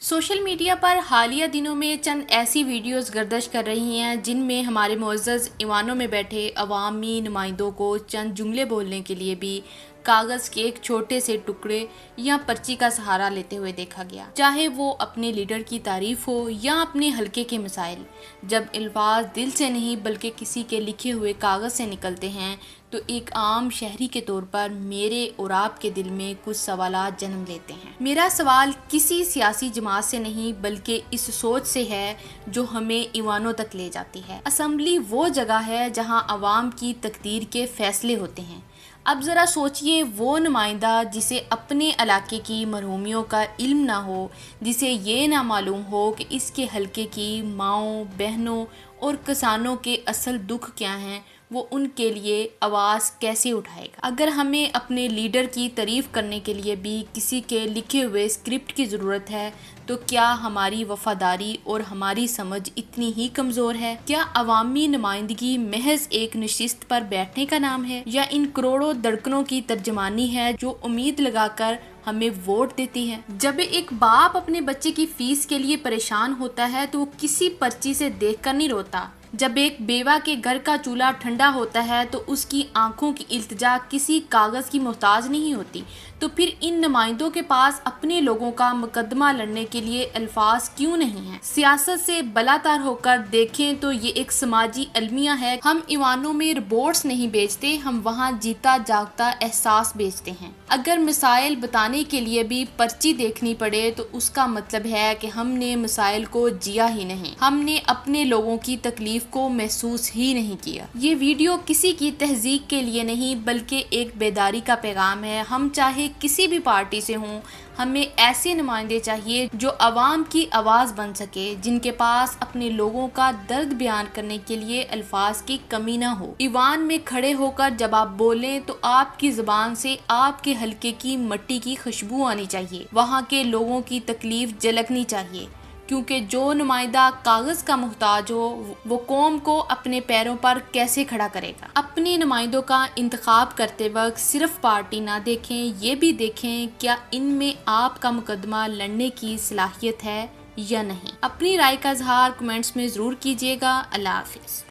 Social media پر حالیہ دنوں میں چند ایسی ویڈیوز گردش کر رہی ہیں جن میں ہمارے معزز ایوانوں میں بیٹھے عوامی نمائندوں کو چند جملے بولنے کے لیے بھی کاغذ کے ایک چھوٹے سے ٹکڑے یا پرچی کا سہارا لیتے ہوئے دیکھا گیا، چاہے وہ اپنے لیڈر کی تعریف ہو یا اپنے حلقے کے مسائل۔ جب الفاظ دل سے نہیں بلکہ کسی کے لکھے ہوئے کاغذ سے نکلتے ہیں تو ایک عام شہری کے طور پر میرے اور آپ کے دل میں کچھ سوالات جنم لیتے ہیں۔ میرا سوال کسی سیاسی جماعت سے نہیں بلکہ اس سوچ سے ہے جو ہمیں ایوانوں تک لے جاتی ہے۔ اسمبلی وہ جگہ ہے جہاں عوام کی تقدیر کے فیصلے ہوتے ہیں۔ اب ذرا سوچئے، وہ نمائندہ جسے اپنے علاقے کی محرومیوں کا علم نہ ہو، جسے یہ نہ معلوم ہو کہ اس کے حلقے کی ماؤں، بہنوں اور کسانوں کے اصل دکھ کیا ہیں، وہ ان کے لیے آواز کیسے اٹھائے گا؟ اگر ہمیں اپنے لیڈر کی تعریف کرنے کے لیے بھی کسی کے لکھے ہوئے اسکرپٹ کی ضرورت ہے تو کیا ہماری وفاداری اور ہماری سمجھ اتنی ہی کمزور ہے؟ کیا عوامی نمائندگی محض ایک نشست پر بیٹھنے کا نام ہے یا ان کروڑوں دھڑکنوں کی ترجمانی ہے جو امید لگا کر ہمیں ووٹ دیتی ہے؟ جب ایک باپ اپنے بچے کی فیس کے لیے پریشان ہوتا ہے تو وہ کسی پرچی سے دیکھ کر نہیں روتا۔ جب ایک بیوہ کے گھر کا چولہا ٹھنڈا ہوتا ہے تو اس کی آنکھوں کی التجا کسی کاغذ کی محتاج نہیں ہوتی، تو پھر ان نمائندوں کے پاس اپنے لوگوں کا مقدمہ لڑنے کے لیے الفاظ کیوں نہیں ہیں؟ سیاست سے بالاتر ہو کر دیکھیں تو یہ ایک سماجی المیہ ہے۔ ہم ایوانوں میں رپورٹس نہیں بیچتے، ہم وہاں جیتا جاگتا احساس بیچتے ہیں۔ اگر مسائل بتانے کے لیے بھی پرچی دیکھنی پڑے تو اس کا مطلب ہے کہ ہم نے مسائل کو جیا ہی نہیں، ہم نے اپنے لوگوں کی تکلیف کو محسوس ہی نہیں کیا۔ یہ ویڈیو کسی کی تہذیب کے لیے نہیں بلکہ ایک بیداری کا پیغام ہے۔ ہم چاہے کسی بھی پارٹی سے ہوں، ہمیں ایسے نمائندے چاہیے جو عوام کی آواز بن سکے، جن کے پاس اپنے لوگوں کا درد بیان کرنے کے لیے الفاظ کی کمی نہ ہو۔ ایوان میں کھڑے ہو کر جب آپ بولیں تو آپ کی زبان سے آپ کے حلقے کی مٹی کی خوشبو آنی چاہیے، وہاں کے لوگوں کی تکلیف جھلکنی چاہیے، کیونکہ جو نمائندہ کاغذ کا محتاج ہو وہ قوم کو اپنے پیروں پر کیسے کھڑا کرے گا؟ اپنے نمائندوں کا انتخاب کرتے وقت صرف پارٹی نہ دیکھیں، یہ بھی دیکھیں کیا ان میں آپ کا مقدمہ لڑنے کی صلاحیت ہے یا نہیں۔ اپنی رائے کا اظہار کمنٹس میں ضرور کیجیے گا۔ اللہ حافظ۔